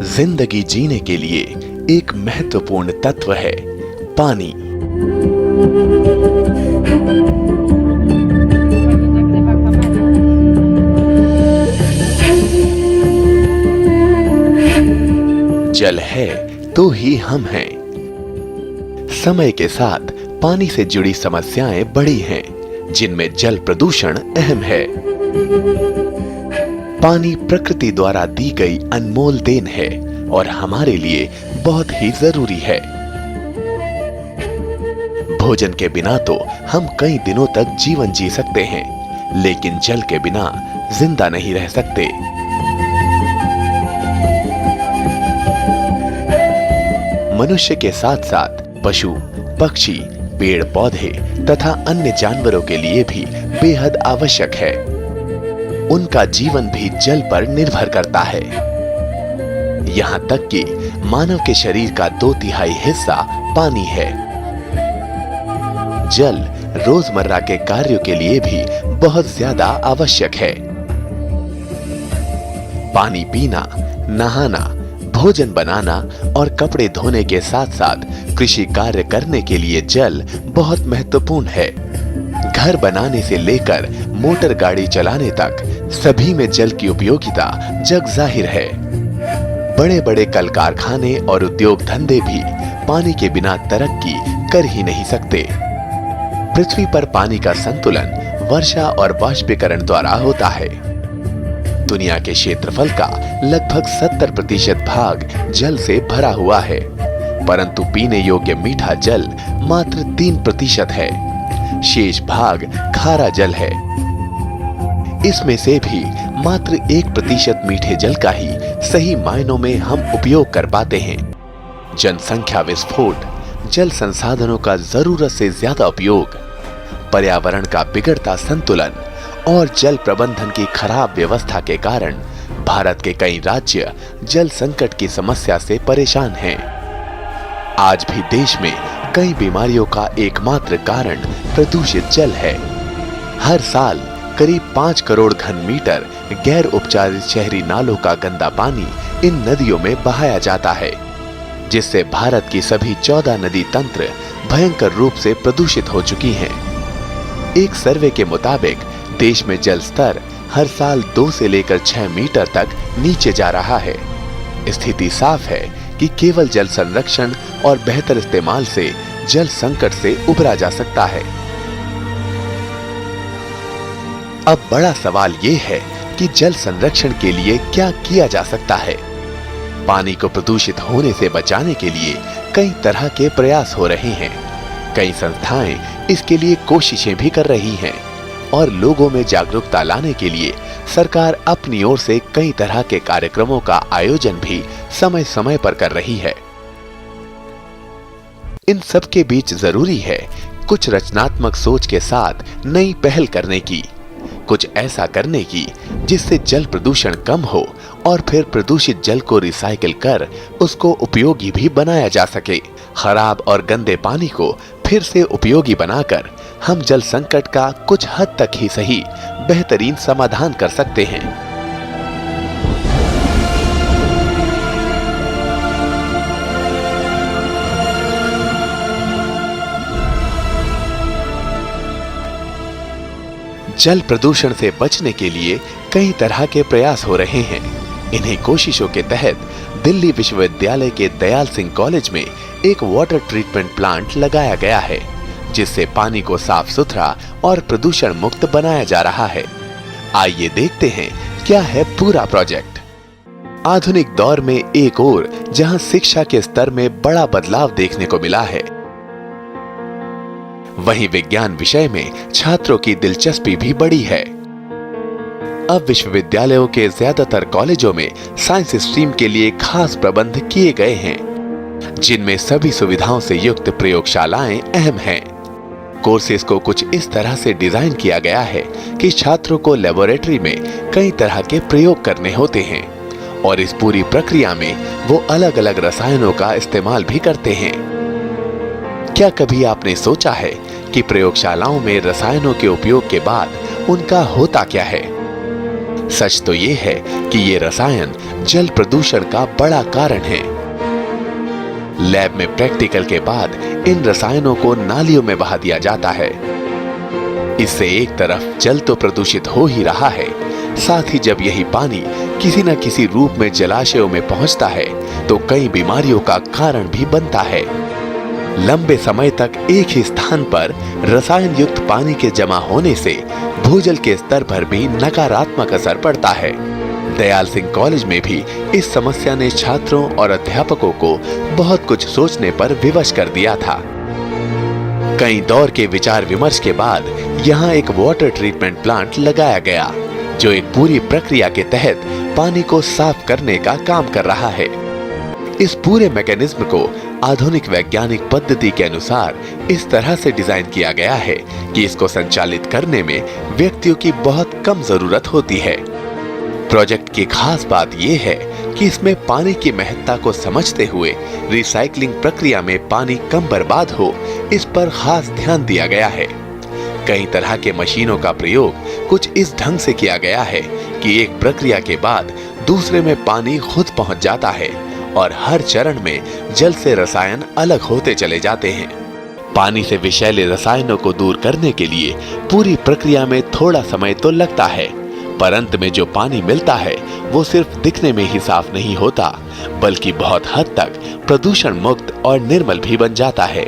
जिंदगी जीने के लिए एक महत्वपूर्ण तत्व है पानी। जल है तो ही हम हैं। समय के साथ पानी से जुड़ी समस्याएं बढ़ी हैं, जिनमें जल प्रदूषण अहम है। पानी प्रकृति द्वारा दी गई अनमोल देन है और हमारे लिए बहुत ही जरूरी है। भोजन के बिना तो हम कई दिनों तक जीवन जी सकते हैं, लेकिन जल के बिना जिंदा नहीं रह सकते। मनुष्य के साथ साथ पशु, पक्षी, पेड़ पौधे तथा अन्य जानवरों के लिए भी बेहद आवश्यक है। उनका जीवन भी जल पर निर्भर करता है। यहाँ तक कि मानव के शरीर का 2/3 हिस्सा पानी है। जल रोजमर्रा के कार्यों के लिए भी बहुत ज्यादा आवश्यक है। पानी पीना, नहाना, भोजन बनाना और कपड़े धोने के साथ साथ कृषि कार्य करने के लिए जल बहुत महत्वपूर्ण है। घर बनाने से लेकर मोटर गाड़ी चलाने तक सभी में जल की उपयोगिता जग जाहिर है। बड़े बड़े कल कारखाने और उद्योग धंधे भी पानी के बिना तरक्की कर ही नहीं सकते। पृथ्वी पर पानी का संतुलन वर्षा और वाष्पीकरण द्वारा होता है। दुनिया के क्षेत्रफल का लगभग 70% भाग जल से भरा हुआ है, परंतु पीने योग्य मीठा जल मात्र 3% है। शेष भाग खारा जल है। इसमें से भी मात्र 1% मीठे जल का ही सही मायनों में हम उपयोग कर पाते हैं। जनसंख्या विस्फोट, जल संसाधनों का जरूरत से ज्यादा उपयोग, पर्यावरण का बिगड़ता संतुलन और जल प्रबंधन की खराब व्यवस्था के कारण भारत के कई राज्य जल संकट की समस्या से परेशान हैं। आज भी देश में कई बीमारियों का एकमात्र कारण प्रदूषित जल है। हर साल करीब 5 करोड़ घन मीटर गैर उपचारित शहरी नालों का गंदा पानी इन नदियों में बहाया जाता है, जिससे भारत की सभी 14 नदी तंत्र भयंकर रूप से प्रदूषित हो चुकी हैं। एक सर्वे के मुताबिक देश में जल स्तर हर साल 2 से लेकर 6 मीटर तक नीचे जा रहा है। स्थिति साफ है कि केवल जल संरक्षण और बेहतर इस्तेमाल से जल संकट से उबरा जा सकता है। अब बड़ा सवाल ये है कि जल संरक्षण के लिए क्या किया जा सकता है। पानी को प्रदूषित होने से बचाने के लिए कई तरह के प्रयास हो रहे हैं। कई संस्थाएं इसके लिए कोशिशें भी कर रही हैं और लोगों में जागरूकता लाने के लिए सरकार अपनी ओर से कई तरह के कार्यक्रमों का आयोजन भी समय समय पर कर रही है। इन सब के बीच जरूरी है कुछ रचनात्मक सोच के साथ नई पहल करने की, कुछ ऐसा करने की जिससे जल प्रदूषण कम हो और फिर प्रदूषित जल को रिसाइकिल कर उसको उपयोगी भी बनाया जा सके। खराब और गंदे पानी को फिर से उपयोगी बनाकर हम जल संकट का कुछ हद तक ही सही बेहतरीन समाधान कर सकते हैं। जल प्रदूषण से बचने के लिए कई तरह के प्रयास हो रहे हैं। इन्हीं कोशिशों के तहत दिल्ली विश्वविद्यालय के दयाल सिंह कॉलेज में एक वाटर ट्रीटमेंट प्लांट लगाया गया है, जिससे पानी को साफ सुथरा और प्रदूषण मुक्त बनाया जा रहा है। आइए देखते हैं क्या है पूरा प्रोजेक्ट। आधुनिक दौर में एक ओर जहां शिक्षा के स्तर में बड़ा बदलाव देखने को मिला है, वहीं विज्ञान विषय में छात्रों की दिलचस्पी भी बढ़ी है। अब विश्वविद्यालयों के ज्यादातर कॉलेजों में साइंस स्ट्रीम के लिए खास प्रबंध किए गए हैं, जिनमें सभी सुविधाओं से युक्त प्रयोगशालाएं अहम हैं। कोर्सेज को कुछ इस तरह से डिजाइन किया गया है कि छात्रों को लेबोरेटरी में कई तरह के प्रयोग करने होते हैं और इस पूरी प्रक्रिया में वो अलग अलग रसायनों का इस्तेमाल भी करते हैं। क्या कभी आपने सोचा है कि प्रयोगशालाओं में रसायनों के उपयोग के बाद उनका होता क्या है। सच तो ये है कि ये रसायन जल प्रदूषण का बड़ा कारण है। लैब में प्रैक्टिकल के बाद इन रसायनों को नालियों में बहा दिया जाता है। इससे एक तरफ जल तो प्रदूषित हो ही रहा है, साथ ही जब यही पानी किसी न किसी रूप में जलाशयों में पहुंचता है तो कई बीमारियों का कारण भी बनता है। लंबे समय तक एक ही स्थान पर रसायन युक्त पानी के जमा होने से भूजल के स्तर पर भी नकारात्मक असर पड़ता है। दयाल सिंह कॉलेज में भी इस समस्या ने छात्रों और अध्यापकों को बहुत कुछ सोचने पर विवश कर दिया था। कई दौर के विचार विमर्श के बाद यहाँ एक वाटर ट्रीटमेंट प्लांट लगाया गया, जो एक पूरी प्रक्रिया के तहत पानी को साफ करने का काम कर रहा है। इस पूरे मैकेनिज्म को आधुनिक वैज्ञानिक पद्धति के अनुसार इस तरह से डिजाइन किया गया है कि इसको संचालित करने में व्यक्तियों की बहुत कम जरूरत होती है। प्रोजेक्ट की खास बात यह है कि इसमें पानी की महत्ता को समझते हुए रिसाइकलिंग प्रक्रिया में पानी कम बर्बाद हो, इस पर खास ध्यान दिया गया है। कई तरह के मशीनों का प्रयोग कुछ इस ढंग से किया गया है कि एक प्रक्रिया के बाद दूसरे में पानी खुद पहुंच जाता है और हर चरण में जल से रसायन अलग होते चले जाते हैं। पानी से विषैले रसायनों को दूर करने के लिए पूरी प्रक्रिया में थोड़ा समय तो लगता है, पर अंत में जो पानी मिलता है वो सिर्फ दिखने में ही साफ नहीं होता, बल्कि बहुत हद तक प्रदूषण मुक्त और निर्मल भी बन जाता है।